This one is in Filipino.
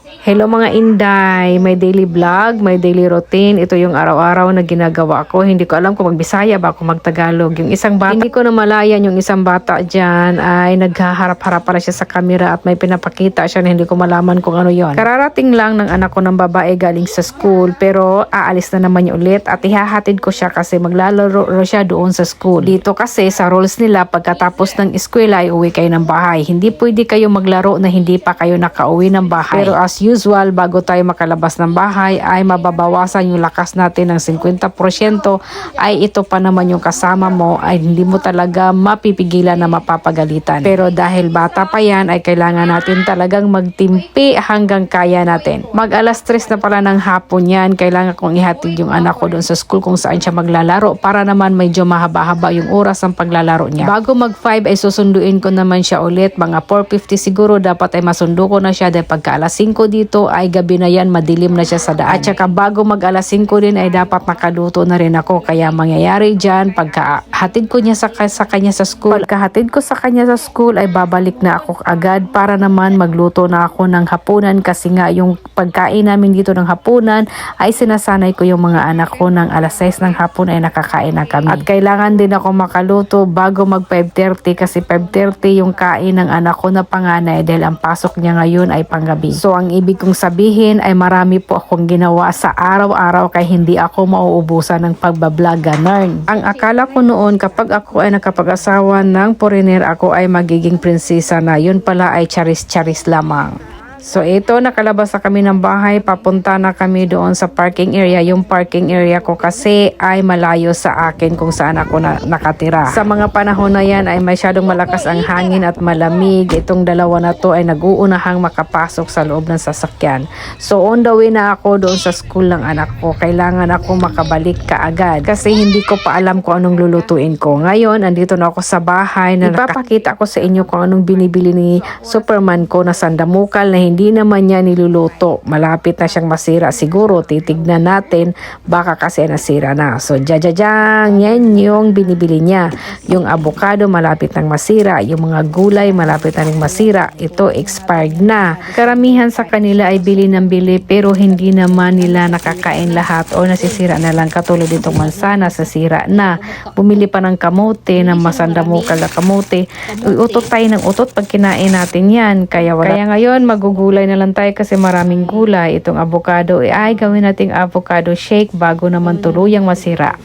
Hello mga Inday, may daily vlog, may daily routine. Ito yung araw-araw na ginagawa ko. Hindi ko alam kung magbisaya ba ako magtagalog. Yung isang bata, hindi ko na malayan yung isang bata dyan ay naghaharap-harap pala siya sa camera at may pinapakita siya na hindi ko malaman kung ano yon. Kararating lang ng anak ko ng babae galing sa school pero aalis na naman niya ulit at ihahatid ko siya kasi maglalaro siya doon sa school. Dito kasi sa rules nila pagkatapos ng eskwela ay uwi kayo ng bahay. Hindi pwede kayo maglaro na hindi pa kayo nakauwi ng bahay. Pero as usual, bago tayo makalabas ng bahay ay mababawasan yung lakas natin ng 50%, ay ito pa naman yung kasama mo ay hindi mo talaga mapipigilan na mapapagalitan. Pero dahil bata pa yan ay kailangan natin talagang magtimpi hanggang kaya natin. Mag alas 3 na pala ng hapon yan, kailangan kong ihatid yung anak ko doon sa school kung saan siya maglalaro para naman medyo mahaba-haba yung oras ng paglalaro niya. Bago mag 5 ay susunduin ko naman siya ulit, mga 4:50 siguro dapat ay masundo ko na siya dahil pagka alas 5 dito ay gabi na yan, madilim na siya sa daan. At saka bago mag alas 5 din ay dapat nakaluto na rin ako. Kaya mangyayari dyan, pagka hatid ko niya sa kanya sa school, pagkahatid ko sa kanya sa school ay babalik na ako agad para naman magluto na ako ng hapunan kasi nga yung pagkain namin dito ng hapunan ay sinasanay ko yung mga anak ko ng alas 6 ng hapon ay nakakain na kami. At kailangan din ako makaluto bago mag 5:30 kasi 5:30 yung kain ng anak ko na panganay dahil ang pasok niya ngayon ay panggabi. So ang ibig kong sabihin ay marami po akong ginawa sa araw-araw kaya hindi ako mauubusan ng pagbablog ganun. Ang akala ko noon kapag ako ay nakapag-asawa ng foreigner ako ay magiging prinsesa na, yun pala ay charis-charis lamang. So ito, nakalabas na kami ng bahay, papunta na kami doon sa parking area. Yung parking area ko kasi ay malayo sa akin kung saan ako nakatira. Sa mga panahon na yan ay masyadong malakas ang hangin at malamig. Itong dalawa na to ay nag-uunahang makapasok sa loob ng sasakyan. So on the way na ako doon sa school ng anak ko. Kailangan ako makabalik kaagad kasi hindi ko pa alam kung anong lulutuin ko. Ngayon, andito na ako sa bahay na ipapakita ko sa inyo kung anong binibili ni Superman ko na sandamukal na hindi naman niya niluluto. Malapit na siyang masira siguro. Titignan natin baka kasi nasira na. So jajajang, yan yung binibili niya. Yung avocado malapit nang masira. Yung mga gulay malapit na ring masira. Ito expired na. Karamihan sa kanila ay bili ng bili pero hindi naman nila nakakain lahat o nasisira na lang. Katulad itong mansana, sasira na. Bumili pa ng kamote, ng masandamukal na kamote. Utot tayo ng utot pag kinain natin yan. Kaya ngayon magugulay na lang tayo kasi maraming gulay. Itong avocado ay gawin nating avocado shake bago naman tuluyang masira.